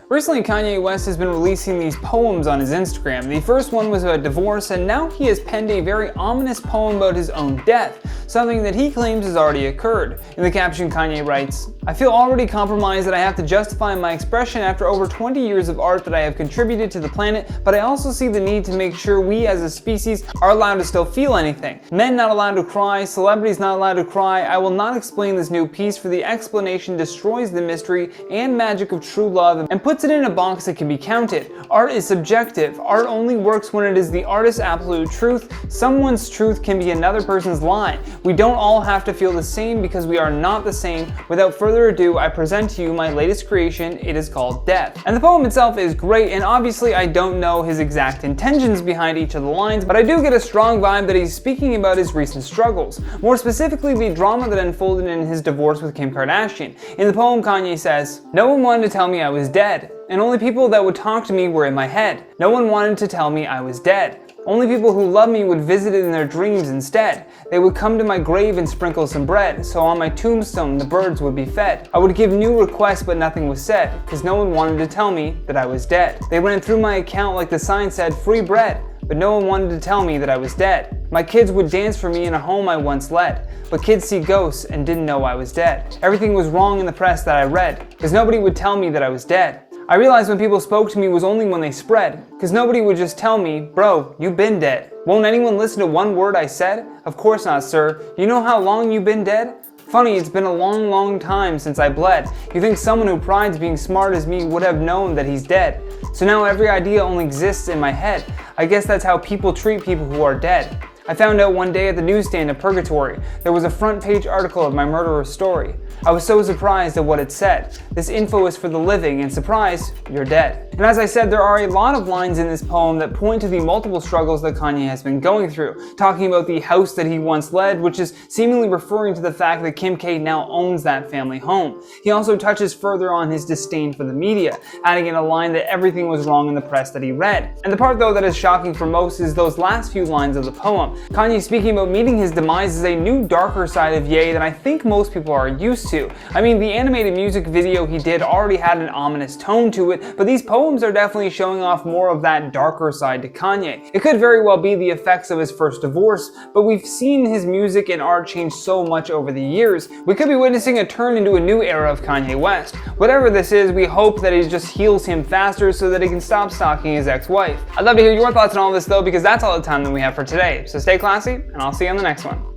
Recently, Kanye West has been releasing these poems on his Instagram. The first one was about divorce, and now he has penned a very ominous poem about his own death, something that he claims has already occurred. In the caption, Kanye writes, "I feel already compromised that I have to justify my expression after over 20 years of art that I have contributed to the planet, but I also see the need to make sure we as a species are allowed to still feel anything. Men not allowed to cry, celebrities not allowed to cry. I will not explain this new piece, for the explanation destroys the mystery and magic of true love and puts it in a box that can be counted. Art is subjective. Art only works when it is the artist's absolute truth. Someone's truth can be another person's lie. We don't all have to feel the same because we are not the same. Without further ado, I present to you my latest creation. It is called Death." And the poem itself is great, and obviously I don't know his exact intentions behind each of the lines, but I do get a strong vibe that he's speaking about his recent struggles. More specifically, the drama that unfolded in his divorce with Kim Kardashian. In the poem, Kanye says, "No one wanted to tell me I was dead, and only people that would talk to me were in my head. No one wanted to tell me I was dead. Only people who loved me would visit it in their dreams instead. They would come to my grave and sprinkle some bread, so on my tombstone the birds would be fed. I would give new requests but nothing was said, cause no one wanted to tell me that I was dead. They ran through my account like the sign said free bread, but no one wanted to tell me that I was dead. My kids would dance for me in a home I once led, but kids see ghosts and didn't know I was dead. Everything was wrong in the press that I read, cause nobody would tell me that I was dead. I realized when people spoke to me was only when they spread, cause nobody would just tell me, bro, you've been dead. Won't anyone listen to one word I said? Of course not, sir. You know how long you've been dead? Funny, it's been a long, long time since I bled. You think someone who prides being smart as me would have known that he's dead. So now every idea only exists in my head. I guess that's how people treat people who are dead. I found out one day at the newsstand of Purgatory, there was a front page article of my murderer's story. I was so surprised at what it said. This info is for the living, and surprise, you're dead. And as I said, there are a lot of lines in this poem that point to the multiple struggles that Kanye has been going through, talking about the house that he once led, which is seemingly referring to the fact that Kim K now owns that family home. He also touches further on his disdain for the media, adding in a line that everything was wrong in the press that he read. And the part though that is shocking for most is those last few lines of the poem. Kanye speaking about meeting his demise is a new darker side of Ye than I think most people are used to. I mean, the animated music video he did already had an ominous tone to it, but these poems are definitely showing off more of that darker side to Kanye. It could very well be the effects of his first divorce, but we've seen his music and art change so much over the years. We could be witnessing a turn into a new era of Kanye West. Whatever this is, we hope that it just heals him faster so that he can stop stalking his ex-wife. I'd love to hear your thoughts on all this though, because that's all the time that we have for today. So stay classy, and I'll see you on the next one.